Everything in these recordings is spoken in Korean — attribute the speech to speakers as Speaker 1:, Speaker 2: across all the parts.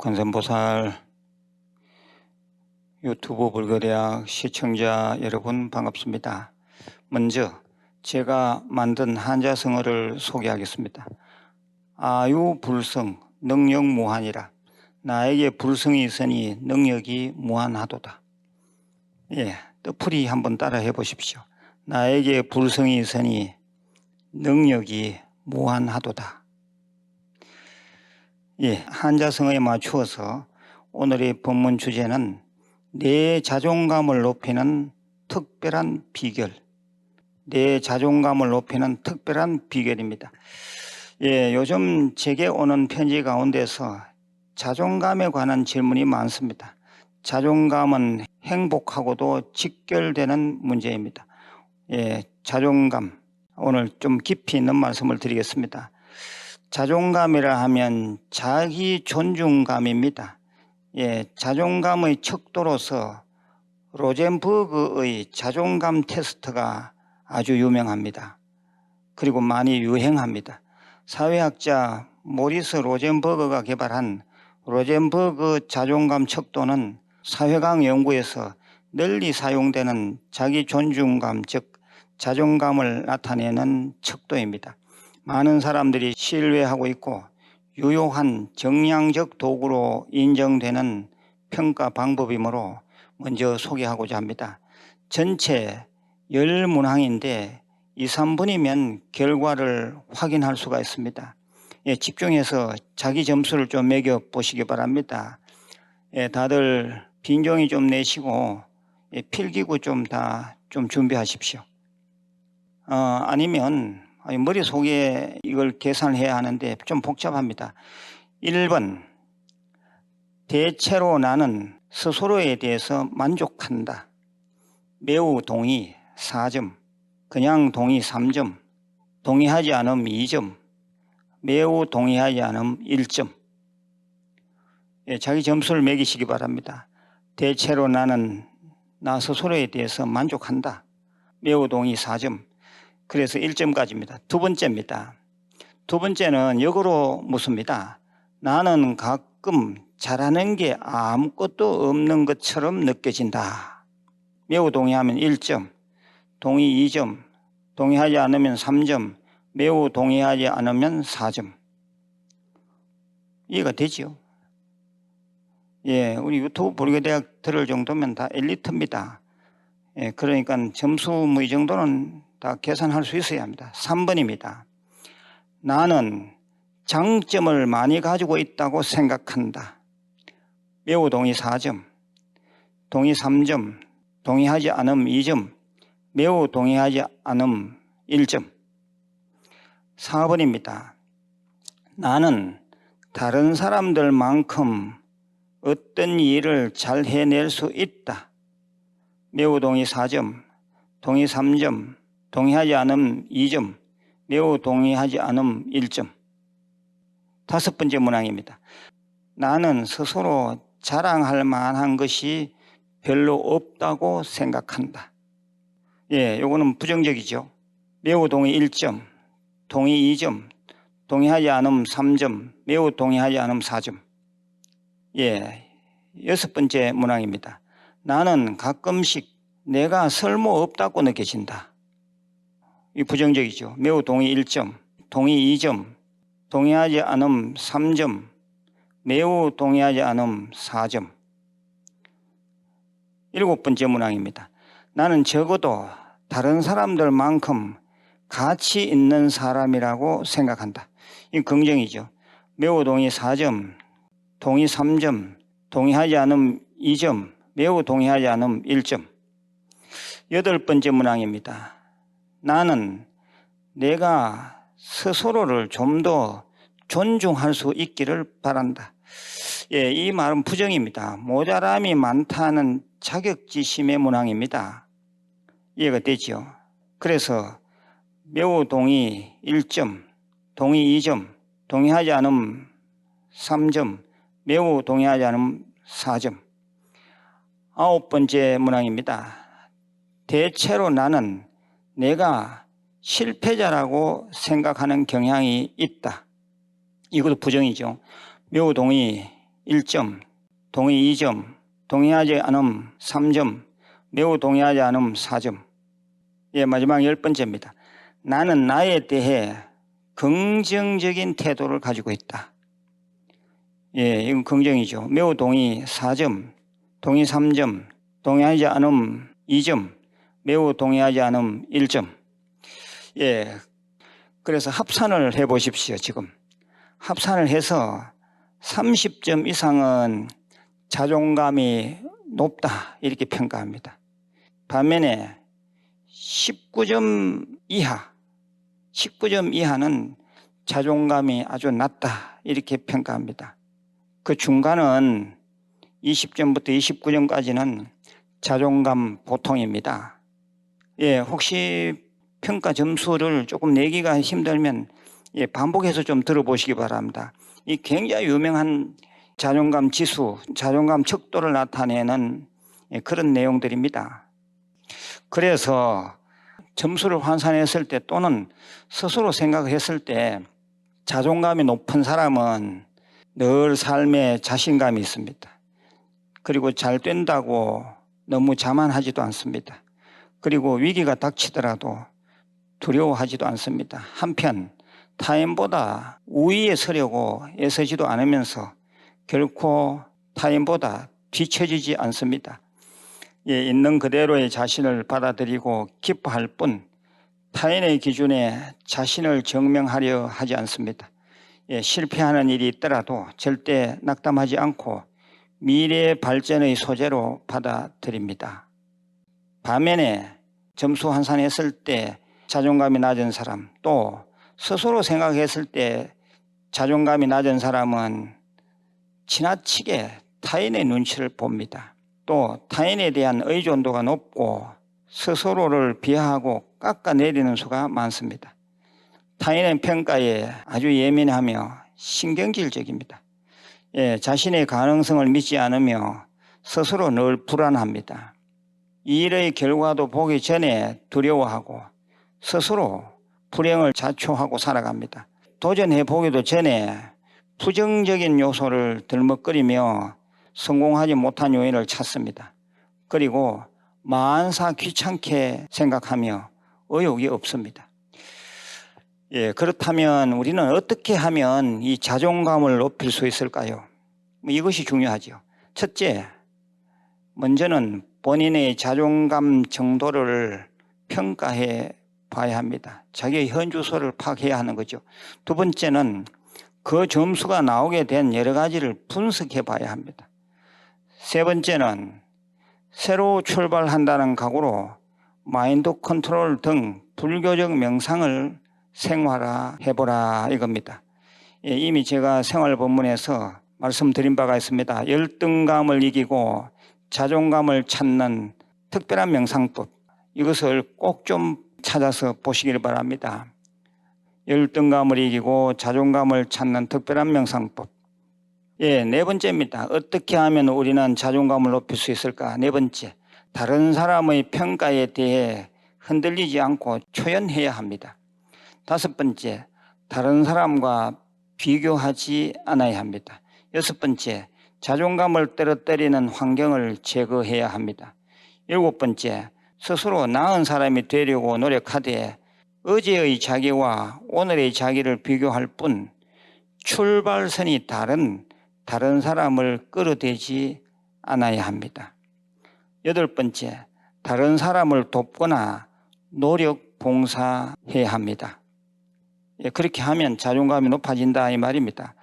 Speaker 1: 관세음보살 유튜브 불교대학 시청자 여러분 반갑습니다. 먼저 제가 만든 한자성어를 소개하겠습니다. 아유불성 능력무한이라. 나에게 불성이 있으니 능력이 무한하도다. 뜻풀이 한번 따라 해보십시오. 나에게 불성이 있으니 능력이 무한하도다. 한자성어에 맞추어서 오늘의 본문 주제는 내 자존감을 높이는 특별한 비결. 내 자존감을 높이는 특별한 비결입니다. 요즘 제게 오는 편지 가운데서 자존감에 관한 질문이 많습니다. 자존감은 행복하고도 직결되는 문제입니다. 자존감, 오늘 좀 깊이 있는 말씀을 드리겠습니다. 자존감이라 하면 자기 존중감입니다. 자존감의 척도로서 로젠버그의 자존감 테스트가 아주 유명합니다. 그리고 많이 유행합니다. 사회학자 모리스 로젠버그가 개발한 로젠버그 자존감 척도는 사회학 연구에서 널리 사용되는 자기 존중감, 즉 자존감을 나타내는 척도입니다. 많은 사람들이 신뢰하고 있고 유효한 정량적 도구로 인정되는 평가 방법이므로 먼저 소개하고자 합니다. 전체 10문항인데 2, 3분이면 결과를 확인할 수가 있습니다. 집중해서 자기 점수를 좀 매겨 보시기 바랍니다. 다들 빈종이 좀 내시고 필기구 좀 다 좀 준비하십시오. 아니면 머릿속에 이걸 계산해야 하는데 좀 복잡합니다. 1번, 대체로 나는 스스로에 대해서 만족한다. 매우 동의 4점, 그냥 동의 3점, 동의하지 않음 2점, 매우 동의하지 않음 1점. 자기 점수를 매기시기 바랍니다. 대체로 나는 나 스스로에 대해서 만족한다. 매우 동의 4점. 그래서 1점까지입니다. 두 번째입니다. 두 번째는 역으로 묻습니다. 나는 가끔 잘하는 게 아무것도 없는 것처럼 느껴진다. 매우 동의하면 1점, 동의 2점, 동의하지 않으면 3점, 매우 동의하지 않으면 4점. 이해가 되죠? 우리 유튜브 불교대학 들을 정도면 다 엘리트입니다. 그러니까 점수 뭐 이 정도는 다 계산할 수 있어야 합니다. 3번입니다. 나는 장점을 많이 가지고 있다고 생각한다. 매우 동의 4점, 동의 3점, 동의하지 않음 2점, 매우 동의하지 않음 1점. 4번입니다. 나는 다른 사람들만큼 어떤 일을 잘 해낼 수 있다. 매우 동의 4점, 동의 3점, 동의하지 않음 2점, 매우 동의하지 않음 1점. 다섯 번째 문항입니다. 나는 스스로 자랑할 만한 것이 별로 없다고 생각한다. 요거는 부정적이죠. 매우 동의 1점, 동의 2점, 동의하지 않음 3점, 매우 동의하지 않음 4점. 여섯 번째 문항입니다. 나는 가끔씩 내가 쓸모없다고 느껴진다. 이 부정적이죠. 매우 동의 1점, 동의 2점, 동의하지 않음 3점, 매우 동의하지 않음 4점. 일곱 번째 문항입니다. 나는 적어도 다른 사람들만큼 가치 있는 사람이라고 생각한다. 이 긍정이죠. 매우 동의 4점, 동의 3점, 동의하지 않음 2점, 매우 동의하지 않음 1점. 여덟 번째 문항입니다. 나는 내가 스스로를 좀 더 존중할 수 있기를 바란다. 이 말은 부정입니다. 모자람이 많다는 자격지심의 문항입니다. 이해가 되죠? 그래서 매우 동의 1점, 동의 2점, 동의하지 않음 3점, 매우 동의하지 않음 4점. 아홉 번째 문항입니다. 대체로 나는 내가 실패자라고 생각하는 경향이 있다. 이것도 부정이죠. 매우 동의 1점, 동의 2점, 동의하지 않음 3점, 매우 동의하지 않음 4점. 예, 마지막 10번째입니다. 나는 나에 대해 긍정적인 태도를 가지고 있다. 예, 이건 긍정이죠. 매우 동의 4점, 동의 3점, 동의하지 않음 2점, 매우 동의하지 않음 1점. 예, 그래서 합산을 해 보십시오. 지금 합산을 해서 30점 이상은 자존감이 높다 이렇게 평가합니다. 반면에 19점 이하는 자존감이 아주 낮다 이렇게 평가합니다. 그 중간은 20점부터 29점까지는 자존감 보통입니다. 예, 혹시 평가 점수를 조금 내기가 힘들면 예, 반복해서 좀 들어보시기 바랍니다. 이 굉장히 유명한 자존감 지수, 자존감 척도를 나타내는 예, 그런 내용들입니다. 그래서 점수를 환산했을 때 또는 스스로 생각했을 때 자존감이 높은 사람은 늘 삶에 자신감이 있습니다. 그리고 잘 된다고 너무 자만하지도 않습니다. 그리고 위기가 닥치더라도 두려워하지도 않습니다. 한편 타인보다 우위에 서려고 애쓰지도 않으면서 결코 타인보다 뒤처지지 않습니다. 예, 있는 그대로의 자신을 받아들이고 기뻐할 뿐 타인의 기준에 자신을 증명하려 하지 않습니다. 예, 실패하는 일이 있더라도 절대 낙담하지 않고 미래의 발전의 소재로 받아들입니다. 반면에 점수 환산했을 때 자존감이 낮은 사람, 또 스스로 생각했을 때 자존감이 낮은 사람은 지나치게 타인의 눈치를 봅니다. 또 타인에 대한 의존도가 높고 스스로를 비하하고 깎아내리는 수가 많습니다. 타인의 평가에 아주 예민하며 신경질적입니다. 예, 자신의 가능성을 믿지 않으며 스스로 늘 불안합니다. 이 일의 결과도 보기 전에 두려워하고 스스로 불행을 자초하고 살아갑니다. 도전해 보기도 전에 부정적인 요소를 들먹거리며 성공하지 못한 요인을 찾습니다. 그리고 만사 귀찮게 생각하며 의욕이 없습니다. 예, 그렇다면 우리는 어떻게 하면 이 자존감을 높일 수 있을까요? 이것이 중요하죠. 첫째, 먼저는 본인의 자존감 정도를 평가해 봐야 합니다. 자기의 현주소를 파악해야 하는 거죠. 두 번째는 그 점수가 나오게 된 여러 가지를 분석해 봐야 합니다. 세 번째는 새로 출발한다는 각오로 마인드 컨트롤 등 불교적 명상을 생활화해 보라 이겁니다. 예, 이미 제가 생활 본문에서 말씀드린 바가 있습니다. 열등감을 이기고 자존감을 찾는 특별한 명상법, 이것을 꼭 좀 찾아서 보시길 바랍니다. 열등감을 이기고 자존감을 찾는 특별한 명상법. 예, 네 번째입니다. 어떻게 하면 우리는 자존감을 높일 수 있을까? 네 번째, 다른 사람의 평가에 대해 흔들리지 않고 초연해야 합니다. 다섯 번째, 다른 사람과 비교하지 않아야 합니다. 여섯 번째, 자존감을 떨어뜨리는 환경을 제거해야 합니다. 일곱 번째, 스스로 나은 사람이 되려고 노력하되 어제의 자기와 오늘의 자기를 비교할 뿐 출발선이 다른 사람을 끌어대지 않아야 합니다. 여덟 번째, 다른 사람을 돕거나 노력 봉사해야 합니다. 예, 그렇게 하면 자존감이 높아진다 이 말입니다.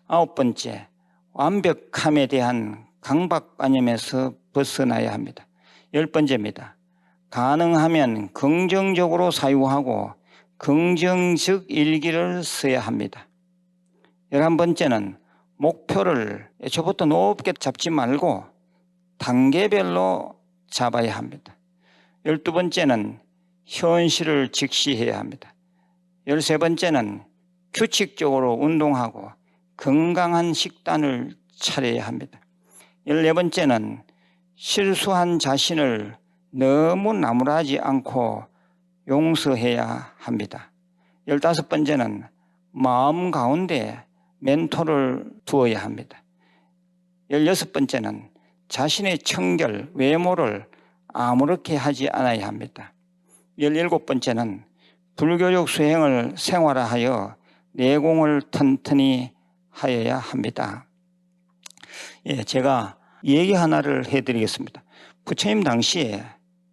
Speaker 1: 아홉 번째, 완벽함에 대한 강박관념에서 벗어나야 합니다. 열 번째입니다. 가능하면 긍정적으로 사유하고 긍정적 일기를 써야 합니다. 11번째는 목표를 애초부터 높게 잡지 말고 단계별로 잡아야 합니다. 12번째는 현실을 직시해야 합니다. 13번째는 규칙적으로 운동하고 건강한 식단을 차려야 합니다. 14번째는 실수한 자신을 너무 나무라지 않고 용서해야 합니다. 15번째는 마음 가운데 멘토를 두어야 합니다. 16번째는 자신의 청결, 외모를 아무렇게 하지 않아야 합니다. 17번째는 불교적 수행을 생활화하여 내공을 튼튼히 하여야 합니다. 제가 얘기 하나를 해드리겠습니다. 부처님 당시에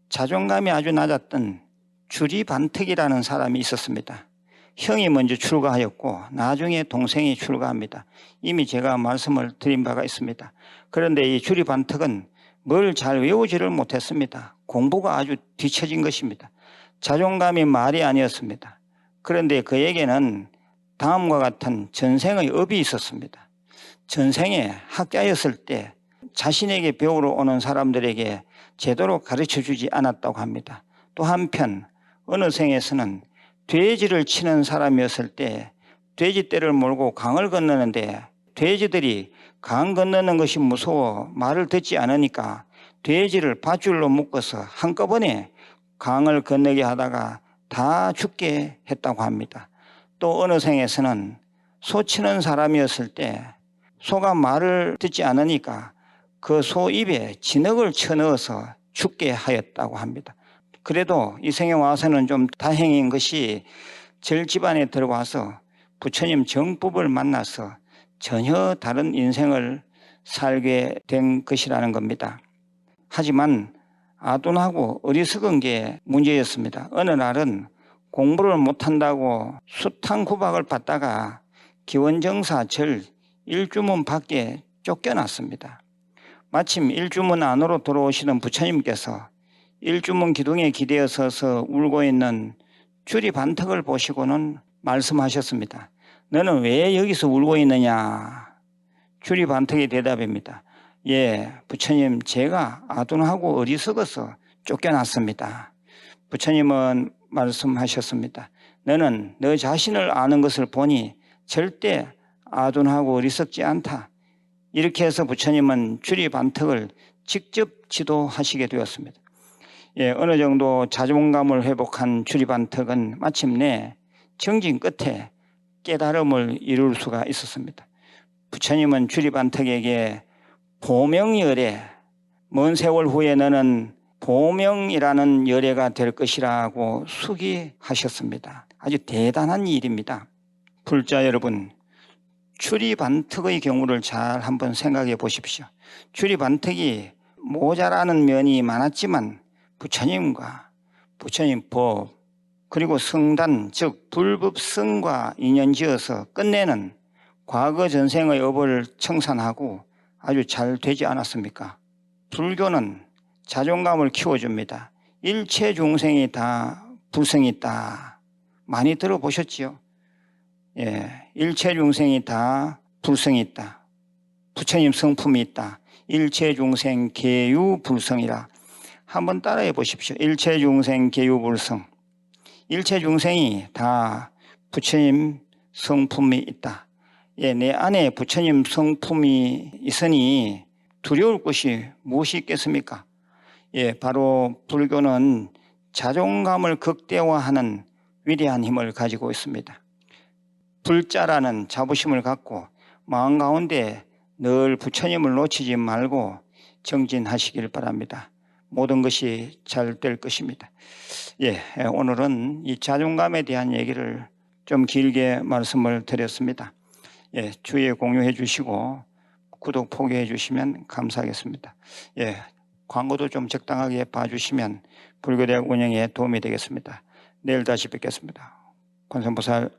Speaker 1: 자존감이 아주 낮았던 주리반특이라는 사람이 있었습니다. 형이 먼저 출가하였고 나중에 동생이 출가합니다. 이미 제가 말씀을 드린 바가 있습니다. 그런데 이 주리반특은 뭘 잘 외우지를 못했습니다. 공부가 아주 뒤처진 것입니다. 자존감이 말이 아니었습니다. 그런데 그에게는 다음과 같은 전생의 업이 있었습니다. 전생에 학자였을 때 자신에게 배우러 오는 사람들에게 제대로 가르쳐주지 않았다고 합니다. 또 한편 어느 생에서는 돼지를 치는 사람이었을 때 돼지떼를 몰고 강을 건너는데 돼지들이 강 건너는 것이 무서워 말을 듣지 않으니까 돼지를 밧줄로 묶어서 한꺼번에 강을 건너게 하다가 다 죽게 했다고 합니다. 또 어느 생에서는 소 치는 사람이었을 때 소가 말을 듣지 않으니까 그 소 입에 진흙을 쳐넣어서 죽게 하였다고 합니다. 그래도 이 생에 와서는 좀 다행인 것이 절집안에 들어와서 부처님 정법을 만나서 전혀 다른 인생을 살게 된 것이라는 겁니다. 하지만 아둔하고 어리석은 게 문제였습니다. 어느 날은 공부를 못한다고 수탕구박을 받다가 기원정사 절 일주문 밖에 쫓겨났습니다. 마침 일주문 안으로 들어오시는 부처님께서 일주문 기둥에 기대어 서서 울고 있는 주리반특을 보시고는 말씀하셨습니다. 너는 왜 여기서 울고 있느냐? 주리반특의 대답입니다. 부처님, 제가 아둔하고 어리석어서 쫓겨났습니다. 부처님은 말씀하셨습니다. 너는 너 자신을 아는 것을 보니 절대 아둔하고 어리석지 않다. 이렇게 해서 부처님은 주리반특을 직접 지도하시게 되었습니다. 어느 정도 자존감을 회복한 주리반특은 마침내 정진 끝에 깨달음을 이룰 수가 있었습니다. 부처님은 주리반특에게 보명열애, 먼 세월 후에 너는 보명이라는 열애가 될 것이라고 수기하셨습니다. 아주 대단한 일입니다. 불자 여러분, 주리반특의 경우를 잘 한번 생각해 보십시오. 주리반특이 모자라는 면이 많았지만 부처님과 부처님 법 그리고 성단 즉 불법성과 인연지어서 끝내는 과거 전생의 업을 청산하고 아주 잘 되지 않았습니까? 불교는 자존감을 키워줍니다. 일체 중생이 다 불성이 있다. 많이 들어보셨지요? 일체 중생이 다 불성이 있다. 부처님 성품이 있다. 일체 중생 계유 불성이라. 한번 따라해 보십시오. 일체 중생 계유 불성. 일체 중생이 다 부처님 성품이 있다. 내 안에 부처님 성품이 있으니 두려울 것이 무엇이 있겠습니까? 바로 불교는 자존감을 극대화하는 위대한 힘을 가지고 있습니다. 불자라는 자부심을 갖고 마음 가운데 늘 부처님을 놓치지 말고 정진하시길 바랍니다. 모든 것이 잘 될 것입니다. 오늘은 이 자존감에 대한 얘기를 좀 길게 말씀을 드렸습니다. 주위에 공유해 주시고 구독 포기해 주시면 감사하겠습니다. 광고도 좀 적당하게 봐주시면 불교대학 운영에 도움이 되겠습니다. 내일 다시 뵙겠습니다. 관세음보살